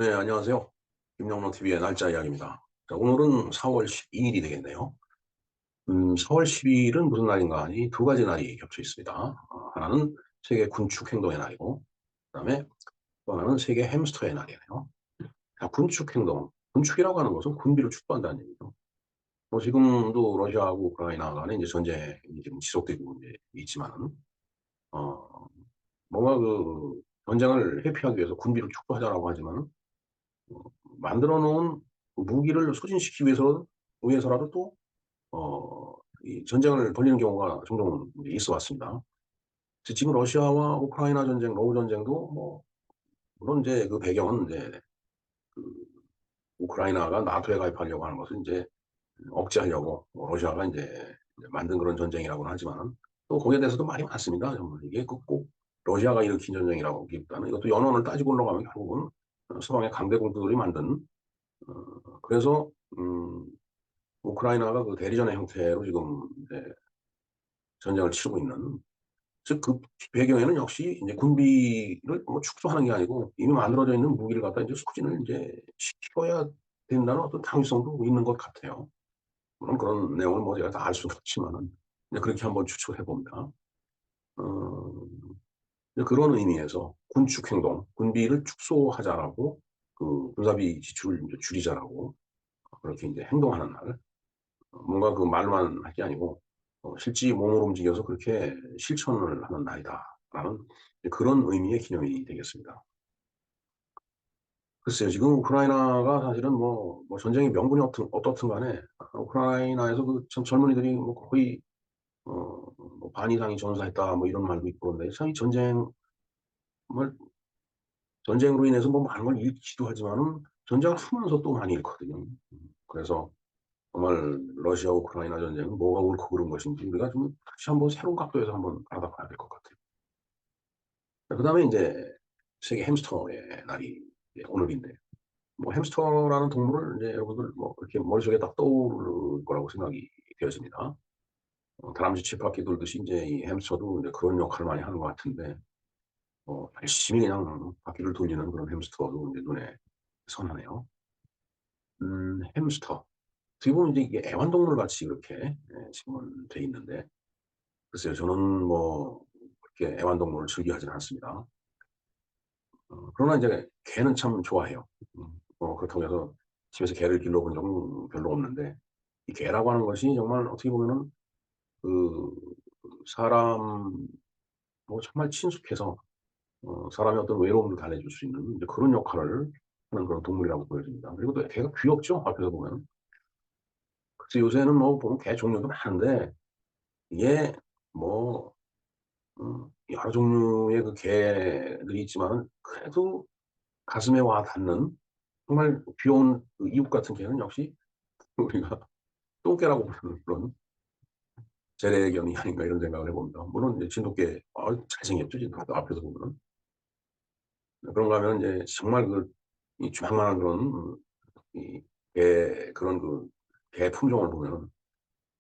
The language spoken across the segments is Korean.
네, 안녕하세요. 김영로 TV의 날짜 이야기입니다. 자, 오늘은 4월 12일이 되겠네요. 4월 12일은 무슨 날인가 하니 두 가지 날이 겹쳐 있습니다. 하나는 세계 군축 행동의 날이고, 그다음에 또 하나는 세계 햄스터의 날이에요. 자, 군축 행동. 군축이라고 하는 것은 군비를 축소한다는 얘기죠. 뭐 지금도 러시아하고 우크라이나 간에 이제 전쟁이 지금 지속되고 이제 있지만은, 어, 뭔가 그 전쟁을 회피하기 위해서 군비를 축소하자라고 하지만은 어, 만들어 놓은 무기를 소진시키기 위해서라도 또, 이 전쟁을 벌이는 경우가 종종 이제 있어 왔습니다. 지금 러시아와 우크라이나 전쟁, 러우 전쟁도 뭐, 물론 이제 그 배경은 이제 그 우크라이나가 나토에 가입하려고 하는 것을 이제 억제하려고 뭐 러시아가 이제 만든 그런 전쟁이라고는 하지만 또 거기에 대해서도 말이 많습니다. 정말 이게 꼭 러시아가 일으킨 전쟁이라고 하기보다는 이것도 연원을 따지고 올라가면 결국은 서방의 강대국들이 만든 그래서 음, 우크라이나가 그 대리전의 형태로 지금 이제 전쟁을 치르고 있는 즉 그 배경에는 역시 이제 군비를 뭐 축소하는 게 아니고 이미 만들어져 있는 무기를 갖다 이제 소진을 이제 시켜야 된다는 어떤 당위성도 있는 것 같아요. 물론 그런 내용을 뭐 제가 다 알 수는 없지만은 이제 그렇게 한번 추측을 해봅니다. 어, 이제 그런 의미에서 군축 행동, 군비를 축소하자라고 그 군사비 지출을 이제 줄이자라고 그렇게 이제 행동하는 날. 뭔가 그 말만 할 게 아니고 실제 몸으로 움직여서 그렇게 실천을 하는 날이다라는 그런 의미의 기념이 되겠습니다. 글쎄요, 지금 우크라이나가 사실은 뭐 전쟁의 명분이 어떻든 간에 우크라이나에서 그 참 젊은이들이 뭐 거의 뭐반 이상이 전사했다 뭐 이런 말도 있고 그런데 참 이 정말 전쟁으로 인해서 뭐 많은 걸 잃기도 하지만은 전쟁을 하면서 또 많이 잃거든요. 그래서 정말 러시아 우크라이나 전쟁은 뭐가 옳고 그른 것인지 우리가 좀 다시 한번 새로운 각도에서 한번 알아봐야 될 것 같아요. 그다음에 이제 세계 햄스터의 날이 이제 오늘인데 뭐 햄스터라는 동물을 이제 여러분들 뭐 이렇게 머릿속에 딱 떠오를 거라고 생각이 되어집니다. 다람쥐 쳇바퀴 돌듯이 이제 이 햄스터도 이제 그런 역할을 많이 하는 것 같은데 열심히 그냥 바퀴를 돌리는 그런 햄스터도 이제 눈에 선하네요. 햄스터. 어떻게 보면 이제 이게 애완동물 같이 이렇게 지금은 돼 있는데 글쎄요, 저는 뭐 그렇게 애완동물을 즐겨하지는 않습니다. 그러나 이제 개는 참 좋아해요. 그렇다고 해서 집에서 개를 길러본 적은 별로 없는데 이 개라고 하는 것이 정말 어떻게 보면은 그 사람 뭐 정말 친숙해서 사람의 어떤 외로움도 달래줄 수 있는 이제 그런 역할을 하는 그런 동물이라고 보여집니다. 그리고 또 개가 귀엽죠, 앞에서 보면. 그래서 요새는 뭐 보면 개 종류도 많은데 이게 뭐 여러 종류의 그 개들이 있지만은 그래도 가슴에 와 닿는 정말 귀여운 그 이웃 같은 개는 역시 우리가 똥개라고 부르는 그런 재래견이 아닌가 이런 생각을 해봅니다. 물론 이제 진돗개 잘생겼죠, 진돗개 앞에서 보면은. 그런가 하면 이제 정말 그 이 조만한 그런 이 개 그런 그 개 품종을 보면은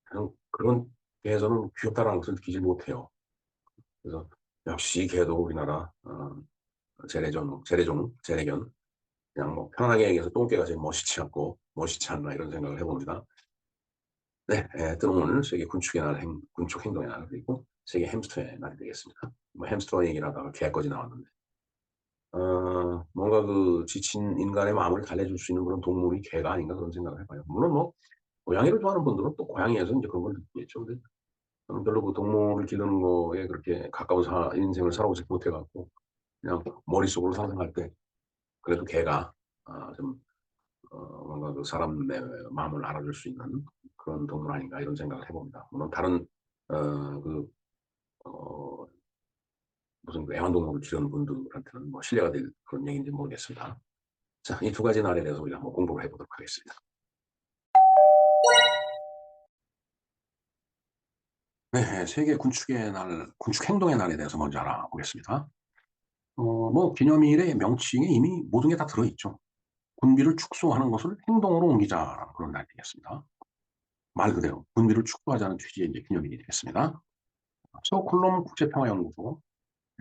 그냥 그런 개에서는 귀엽다라는 것을 느끼지 못해요. 그래서 역시 개도 우리나라 재래견 그냥 뭐 편하게 얘기해서 똥개가 제일 멋있지 않고 멋있지 않나 이런 생각을 해봅니다. 네, 오늘 세계 군축의 날, 군축 행동의 날 그리고 세계 햄스터의 날이 되겠습니다. 뭐 햄스터 얘기를 하다가 개까지 나왔는데 뭔가 그 지친 인간의 마음을 달래줄 수 있는 그런 동물이 개가 아닌가 그런 생각을 해봐요. 물론 뭐 고양이를 좋아하는 분들은 또 고양이에서 이제 그런 걸 느끼겠죠. 근데 저는 별로 그 동물을 기르는 거에 그렇게 가까운 인생을 살아보지 못해갖고 그냥 머릿속으로 상상할 때 그래도 개가 좀 뭔가 그 사람의 마음을 알아줄 수 있는 그런 동물 아닌가 이런 생각을 해봅니다. 물론 다른 그 어, 무슨 그 애완동물을 기르는 분들한테는 뭐 신뢰가 될 그런 얘기인지 모르겠습니다. 자, 이 두 가지 날에 대해서 우리가 한번 공부를 해보도록 하겠습니다. 네, 세계 군축의 날, 군축 행동의 날에 대해서 먼저 알아보겠습니다. 뭐 기념일의 명칭에 이미 모든 게 다 들어있죠. 군비를 축소하는 것을 행동으로 옮기자라는 그런 날 되겠습니다. 말 그대로 군비를 축소하자는 취지의 이제 기념일이 되겠습니다. 스톡홀름 국제평화연구소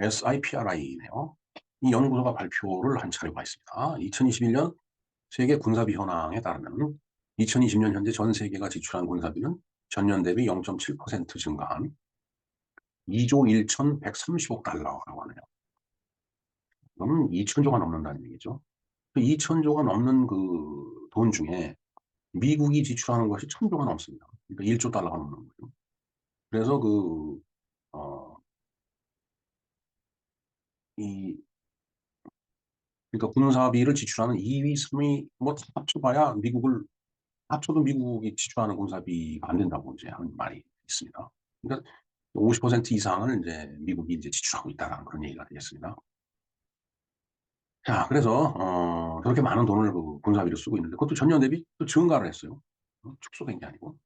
SIPRI네요. 이 연구소가 발표를 한 자료가 있습니다. 2021년 세계 군사비 현황에 따르면 2020년 현재 전 세계가 지출한 군사비는 전년 대비 0.7% 증가한 2조 1,130억 달러라고 하네요. 그러면 2천조가 넘는다는 얘기죠. 2천조가 넘는 그 돈 중에 미국이 지출하는 것이 1,000조가 넘습니다. 그러니까 1조 달러가 넘는 거죠. 그래서 어, 이, 그러니까 군사비를 지출하는 2위, 3위, 뭐 다 합쳐봐야 합쳐도 미국이 지출하는 군사비가 안 된다고 이제 하는 말이 있습니다. 그러니까 50% 이상을 이제 미국이 이제 지출하고 있다는 그런 얘기가 되겠습니다. 자, 그래서, 저렇게 많은 돈을 그 군사비로 쓰고 있는데, 그것도 전년 대비 또 증가를 했어요. 축소된 게 아니고.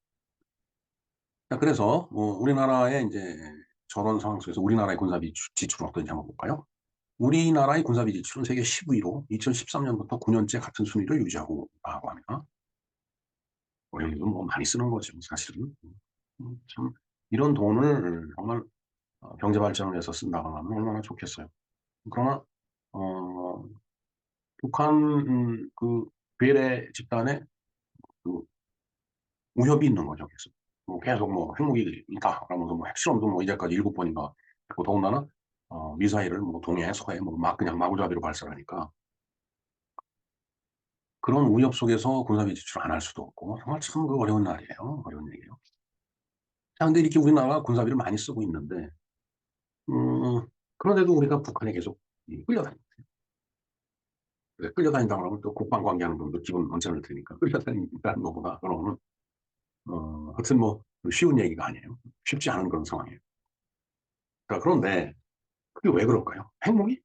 자, 그래서, 우리나라의 이제 저런 상황 속에서 우리나라의 군사비 지출은 어떤지 한번 볼까요? 우리나라의 군사비 지출은 세계 10위로 2013년부터 9년째 같은 순위를 유지하고 있다고 합니다. 우리는 뭐 많이 쓰는 거죠, 사실은. 참, 이런 돈을 정말 경제 발전을 위해서 쓴다고 하면 얼마나 좋겠어요. 그러나, 어, 북한, 그, 괴뢰 집단에 그 위협이 있는 거죠, 계속. 뭐 계속 뭐 핵무기 있다, 라면서 뭐 핵실험도 뭐 이제까지 7번인가 했고, 더군다나, 미사일을 뭐 동해, 서해, 뭐 막 그냥 마구잡이로 발사하니까 그런 위협 속에서 군사비 지출 안 할 수도 없고, 정말 참 그 어려운 날이에요. 어려운 얘기예요. 자, 근데 이렇게 우리나라가 군사비를 많이 쓰고 있는데, 그런데도 우리가 북한에 계속 끌려다니고, 끌려다닌다고 하면 또 국방 관계하는 분들 기분 언짢을 테니까, 끌려다닌다는 것보다, 그러면, 하여튼 뭐, 쉬운 얘기가 아니에요. 쉽지 않은 그런 상황이에요. 자, 그런데, 그게 왜 그럴까요? 핵무기?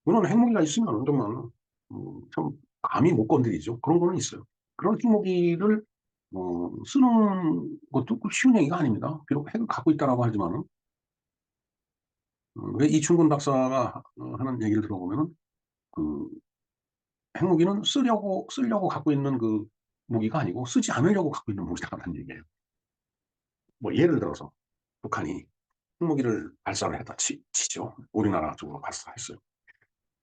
물론 핵무기가 있으면 정말, 참, 감히 못 건드리죠. 그런 거는 있어요. 그런 핵무기를, 쓰는 것도 쉬운 얘기가 아닙니다. 비록 핵을 갖고 있다라고 하지만은, 왜 이충근 박사가 하는 얘기를 들어보면은, 그, 핵무기는 쓰려고 갖고 있는 그 무기가 아니고 쓰지 않으려고 갖고 있는 무기다라는 얘기예요. 뭐 예를 들어서 북한이 핵무기를 발사를 했다 치죠. 우리나라 쪽으로 발사했어요.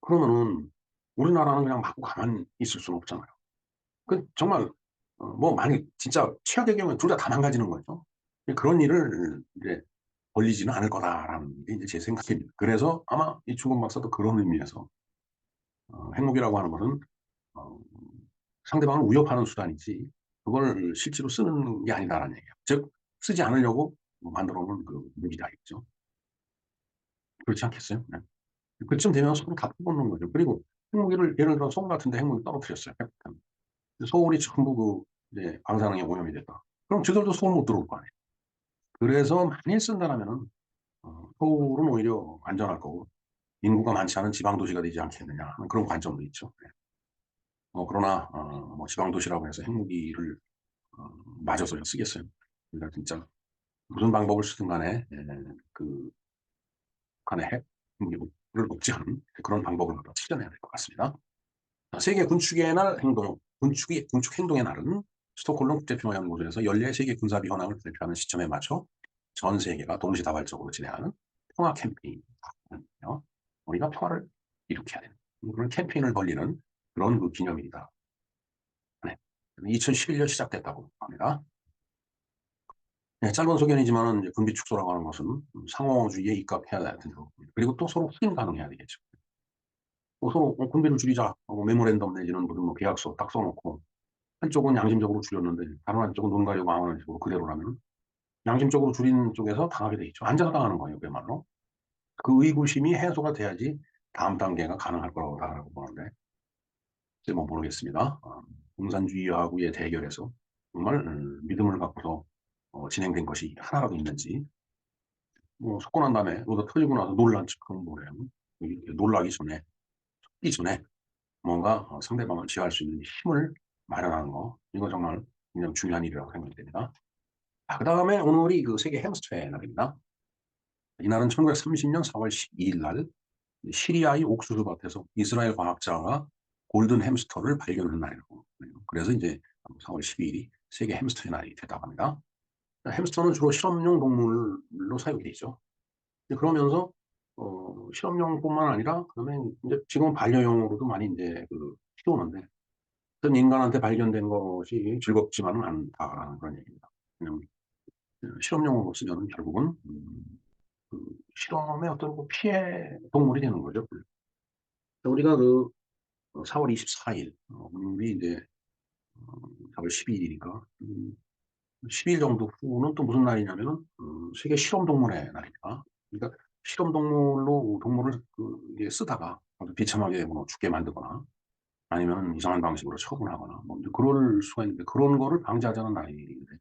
그러면은 우리나라는 그냥 맞고 가만히 있을 수는 없잖아요. 그 정말 뭐 만약 진짜 최악의 경우에 둘 다 망가지는 거죠. 그런 일을 이제 벌리지는 않을 거다라는 게 이제 제 생각입니다. 그래서 아마 이충건 박사도 그런 의미에서 핵무기라고 하는 것은 어, 상대방을 위협하는 수단이지 그걸 실제로 쓰는 게 아니다라는 얘기예요. 즉 쓰지 않으려고 만들어 놓은 그 무기다 있죠. 그렇지 않겠어요? 네. 그쯤 되면 서로 다 퍼붓는 거죠. 그리고 핵무기를 예를 들어 서울 같은데 핵무기 떨어뜨렸어요. 서울이 전부 이제 방사능에 오염이 됐다. 그럼 저들도 서울 못 들어올 거 아니에요. 그래서 많이 쓴다라면은 서울은 오히려 안전할 거고 인구가 많지 않은 지방 도시가 되지 않겠느냐 하는 그런 관점도 있죠. 네. 그러나 뭐 지방 도시라고 해서 핵무기를 어, 맞아서 쓰겠어요. 그러니까 진짜 무슨 방법을 쓰든 간에 그 북한의 핵무기를 억제하는 그런 방법을 찾아내야 될 것 같습니다. 세계 군축의 날 군축 행동의 날은 스톡홀름 국제평화연구소에서 연례 세계 군사비 현황을 발표하는 시점에 맞춰 전 세계가 동시다발적으로 진행하는 평화 캠페인이거든요. 우리가 평화를 일으켜야 되는 그런 캠페인을 벌리는 그런 그 기념일이다. 네. 2011년 시작됐다고 합니다. 네, 짧은 소견이지만은 이제 군비 축소라고 하는 것은 상호주의에 입각해야 된다고 봅니다. 그리고 또 서로 확인 가능해야 되겠죠. 서로 군비를 줄이자 하고 메모랜덤 내지는 무슨 뭐 계약서 딱 써놓고 한쪽은 양심적으로 줄였는데 다른 한쪽은 눈 가리고 망하는 식으로 그대로라면 양심적으로 줄이는 쪽에서 당하게 돼 있죠. 앉아서 당하는 거예요, 그야말로. 그 의구심이 해소가 돼야지 다음 단계가 가능할 거라고 보는데 이제 뭐 모르겠습니다. 공산주의하고의 대결에서 정말 믿음을 갖고서 진행된 것이 하나라도 있는지 뭐 속고 난 다음에 뭐가 터지고 나서 놀란 척하는 뭐예요. 이렇게 놀라기 전에 이전에 뭔가 상대방을 제어할 수 있는 힘을 마련하는 거 이거 정말 굉장히 중요한 일이라고 생각이 됩니다. 그 다음에 오늘이 그 세계 햄스터의 날입니다. 이날은 1930년 4월 12일 날 시리아의 옥수수 밭에서 이스라엘 과학자가 골든 햄스터를 발견한 날이라고 해요. 그래서 이제 4월 12일이 세계 햄스터의 날이 됐다고 합니다. 햄스터는 주로 실험용 동물로 사용이 되죠. 그러면서 실험용뿐만 아니라 그다음에 이제 지금 반려용으로도 많이 이제 키우는데 어떤 인간한테 발견된 것이 즐겁지만은 않다라는 그런 얘기입니다. 왜냐면 실험용으로 쓰면은 결국은 그 실험의 어떤 피해 동물이 되는 거죠. 우리가 4월 24일 오늘이 이제 4월 12일이니까 10일 정도 후는 또 무슨 날이냐면은 세계 실험동물의 날입니다. 그러니까 실험동물로 동물을 이게 쓰다가 아주 비참하게 뭐 죽게 만들거나 아니면 이상한 방식으로 처분하거나 뭐 이제 그럴 수가 있는데 그런 거를 방지하자는 날인데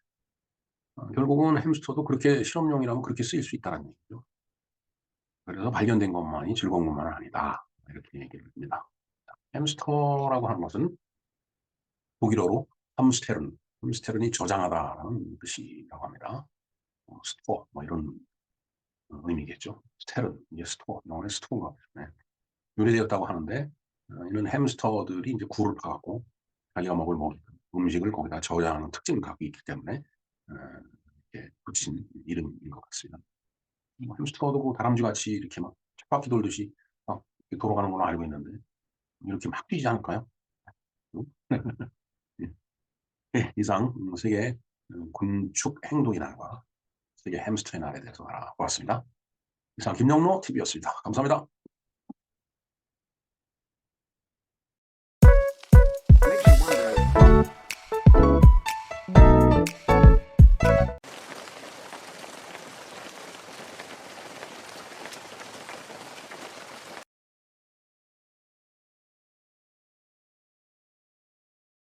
결국은 햄스터도 그렇게 실험용이라면 그렇게 쓰일 수 있다는 얘기죠. 그래서 발견된 것만이 즐거운 것만은 아니다. 이렇게 얘기를 합니다. 햄스터라고 하는 것은 독일어로 함스테른, 함스테른이 저장하다라는 뜻이라고 합니다. 스토어, 뭐 이런 의미겠죠. 스테른, 이제 스토어, 영어의 스토어가 네. 유래되었다고 하는데, 이는 햄스터들이 이제 굴을 파갖고 자기가 먹을 뭐 음식을 거기다 저장하는 특징을 갖고 있기 때문에, 어, 이렇게 붙인 이름인 것 같습니다. 뭐 햄스터도 그 다람쥐 같이 이렇게 막 쳇바퀴 돌듯이 막 이렇게 돌아가는 걸로 알고 있는데, 이렇게 막 뛰지 않을까요? 응? 예. 네, 이상 세계 군축 행동의 날과 세계 햄스터의 날에 대해서 알아보았습니다. 이상 김영로 TV였습니다. 감사합니다.